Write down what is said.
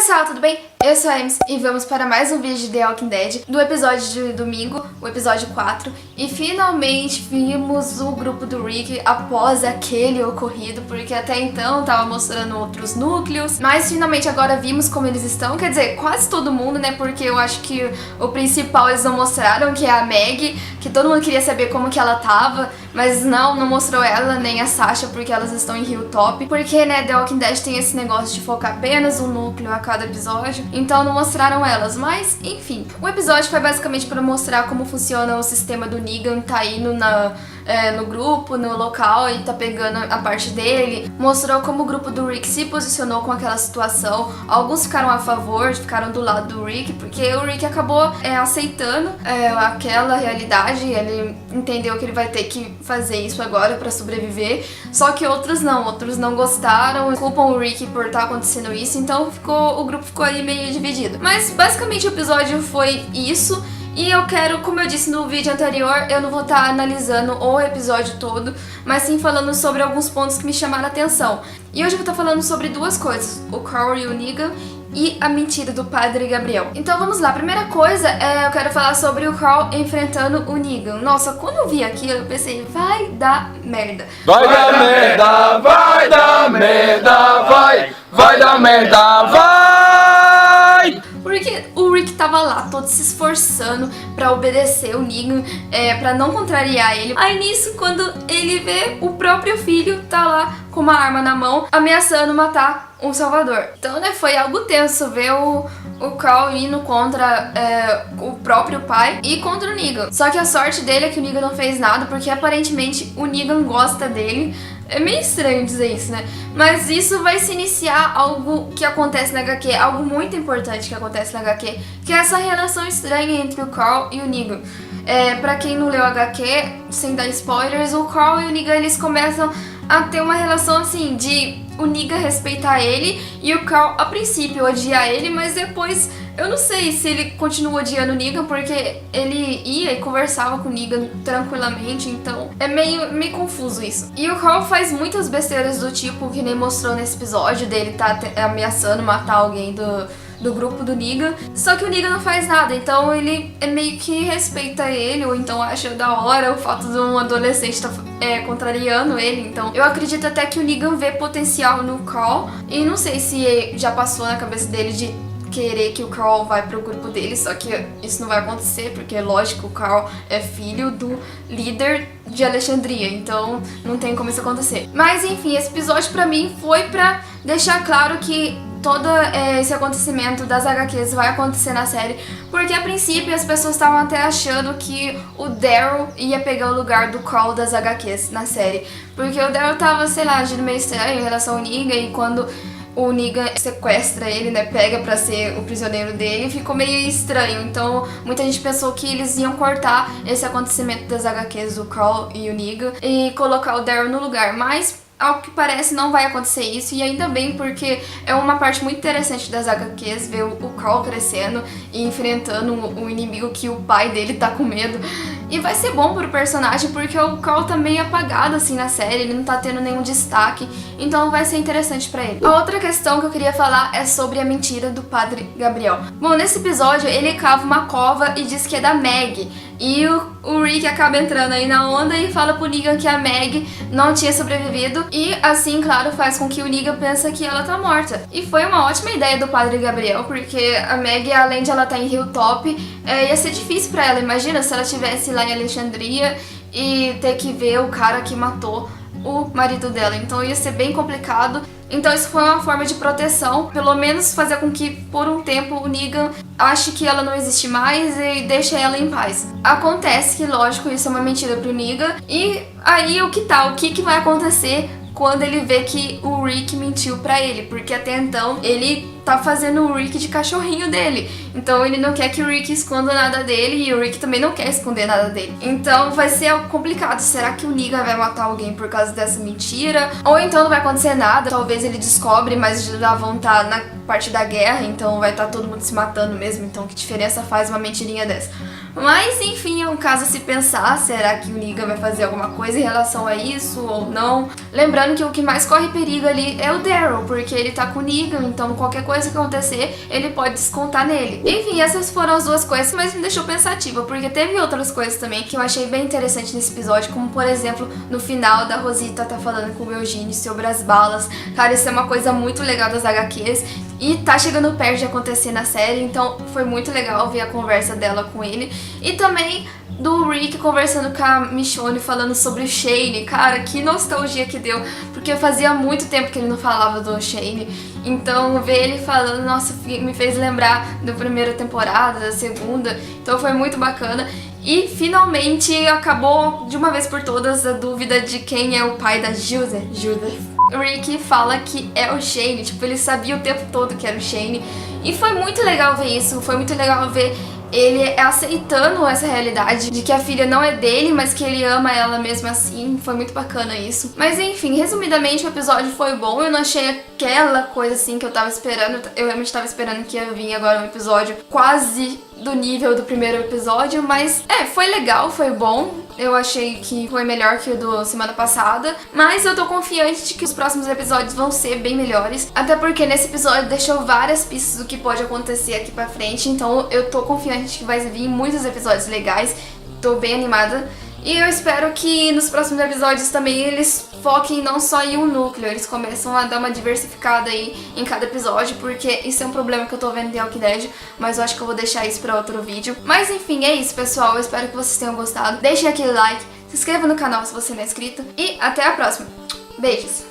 pessoal, tudo bem? Eu sou a Ems e vamos para mais um vídeo de The Walking Dead do episódio de domingo, o episódio 4. E finalmente vimos o grupo do Rick após aquele ocorrido, porque até então tava mostrando outros núcleos. Mas finalmente agora vimos como eles estão, quer dizer, quase todo mundo, né? Porque eu acho que o principal eles não mostraram, que é a Maggie, que todo mundo queria saber como que ela tava. Mas não mostrou ela, nem a Sasha, porque elas estão em Hilltop. Porque, né, The Walking Dead tem esse negócio de focar apenas um núcleo a cada episódio. Então não mostraram elas, mas enfim. O episódio foi basicamente para mostrar como funciona o sistema do Negan, tá indo no grupo, no local e tá pegando a parte dele. Mostrou como o grupo do Rick se posicionou com aquela situação. Alguns ficaram a favor, ficaram do lado do Rick, porque o Rick acabou aceitando aquela realidade. Ele entendeu que ele vai ter que fazer isso agora pra sobreviver. Só que outros não gostaram, culpam o Rick por estar acontecendo isso, então o grupo ficou aí meio dividido. Mas basicamente o episódio foi isso. E eu quero, como eu disse no vídeo anterior, eu não vou estar analisando o episódio todo, mas sim falando sobre alguns pontos que me chamaram a atenção. E hoje eu vou estar falando sobre duas coisas, o Carl e o Negan e a mentira do Padre Gabriel. Então vamos lá, primeira coisa, eu quero falar sobre o Carl enfrentando o Negan. Nossa, quando eu vi aquilo eu pensei, vai dar merda. Vai dar merda, vai dar merda, vai dar merda, vai! Porque o Rick tava lá, todo se esforçando pra obedecer o Negan, pra não contrariar ele. Aí nisso, quando ele vê o próprio filho tá lá com uma arma na mão, ameaçando matar um salvador. Então, né, foi algo tenso ver o Carl indo contra o próprio pai e contra o Negan. Só que a sorte dele é que o Negan não fez nada, porque aparentemente o Negan gosta dele. É meio estranho dizer isso, né? Mas isso vai se iniciar algo que acontece na HQ, algo muito importante que acontece na HQ, que é essa relação estranha entre o Carl e o Negan. Pra quem não leu HQ, sem dar spoilers, o Carl e o Negan, eles começam a ter uma relação assim, de o Negan respeitar ele e o Carl, a princípio, odiar ele, mas depois eu não sei se ele continua odiando o Negan, porque ele ia e conversava com o Negan tranquilamente, então é meio confuso isso. E o Carl faz muitas besteiras do tipo que nem mostrou nesse episódio, dele tá ameaçando matar alguém do grupo do Negan, só que o Negan não faz nada, então ele meio que respeita ele, ou então acha da hora o fato de um adolescente estar contrariando ele. Então eu acredito até que o Negan vê potencial no Carl, e não sei se já passou na cabeça dele de querer que o Carl vai pro grupo dele, só que isso não vai acontecer, porque lógico, o Carl é filho do líder de Alexandria, então não tem como isso acontecer. Mas enfim, esse episódio pra mim foi pra deixar claro que todo esse acontecimento das HQs vai acontecer na série, porque a princípio as pessoas estavam até achando que o Daryl ia pegar o lugar do Carl das HQs na série, porque o Daryl tava, sei lá, agindo meio estranho em relação ao Negan, e quando o Negan sequestra ele, né, pega pra ser o prisioneiro dele, ficou meio estranho. Então muita gente pensou que eles iam cortar esse acontecimento das HQs do Carl e o Negan e colocar o Daryl no lugar, mas ao que parece não vai acontecer isso, e ainda bem, porque é uma parte muito interessante das HQs ver o Carl crescendo e enfrentando o inimigo que o pai dele tá com medo. E vai ser bom pro personagem, porque o Carl tá meio apagado assim na série, ele não tá tendo nenhum destaque, então vai ser interessante pra ele. A outra questão que eu queria falar é sobre a mentira do Padre Gabriel. Bom, nesse episódio ele cava uma cova e diz que é da Maggie, e o Rick acaba entrando aí na onda e fala pro Negan que a Maggie não tinha sobrevivido, e assim, claro, faz com que o Negan pense que ela tá morta. E foi uma ótima ideia do Padre Gabriel, porque a Maggie, além de ela estar em Hilltop, ia ser difícil pra ela. Imagina se ela estivesse lá em Alexandria e ter que ver o cara que matou o marido dela, então ia ser bem complicado. Então isso foi uma forma de proteção, pelo menos fazer com que por um tempo o Negan ache que ela não existe mais e deixe ela em paz. Acontece que, lógico, isso é uma mentira pro Negan, e aí o que vai acontecer quando ele vê que o Rick mentiu pra ele, porque até então ele tá fazendo o Rick de cachorrinho dele, então ele não quer que o Rick esconda nada dele, e o Rick também não quer esconder nada dele. Então vai ser algo complicado. Será que o Negan vai matar alguém por causa dessa mentira? Ou então não vai acontecer nada, talvez ele descobre, mas já vão estar na parte da guerra, então vai estar todo mundo se matando mesmo, então que diferença faz uma mentirinha dessa? Mas enfim, é um caso a se pensar, será que o Negan vai fazer alguma coisa em relação a isso ou não? Lembrando que o que mais corre perigo ali é o Daryl, porque ele tá com o Negan, então qualquer coisa que acontecer, ele pode descontar nele. Enfim, essas foram as duas coisas, mas me deixou pensativa, porque teve outras coisas também que eu achei bem interessante nesse episódio, como por exemplo, no final da Rosita tá falando com o Eugene sobre as balas. Cara, isso é uma coisa muito legal das HQs e tá chegando perto de acontecer na série, então foi muito legal ver a conversa dela com ele. E também do Rick conversando com a Michonne falando sobre o Shane. Cara, que nostalgia que deu, porque fazia muito tempo que ele não falava do Shane. Então ver ele falando, nossa, me fez lembrar da primeira temporada, da segunda. Então foi muito bacana. E finalmente acabou de uma vez por todas a dúvida de quem é o pai da Judith. O Rick fala que é o Shane, tipo, ele sabia o tempo todo que era o Shane. E foi muito legal ver isso, foi muito legal ver ele aceitando essa realidade de que a filha não é dele, mas que ele ama ela mesmo assim. Foi muito bacana isso. Mas enfim, resumidamente o episódio foi bom. Eu não achei aquela coisa assim que eu tava esperando. Eu realmente tava esperando que ia vir agora um episódio quase do nível do primeiro episódio, mas foi legal, foi bom. Eu achei que foi melhor que o do semana passada, mas eu tô confiante de que os próximos episódios vão ser bem melhores, até porque nesse episódio deixou várias pistas do que pode acontecer aqui pra frente, então eu tô confiante de que vai vir muitos episódios legais, tô bem animada. E eu espero que nos próximos episódios também eles foquem não só em um núcleo, eles começam a dar uma diversificada aí em cada episódio, porque isso é um problema que eu tô vendo em The Walking Dead, mas eu acho que eu vou deixar isso pra outro vídeo. Mas enfim, é isso, pessoal, eu espero que vocês tenham gostado. Deixem aquele like, se inscreva no canal se você não é inscrito e até a próxima. Beijos!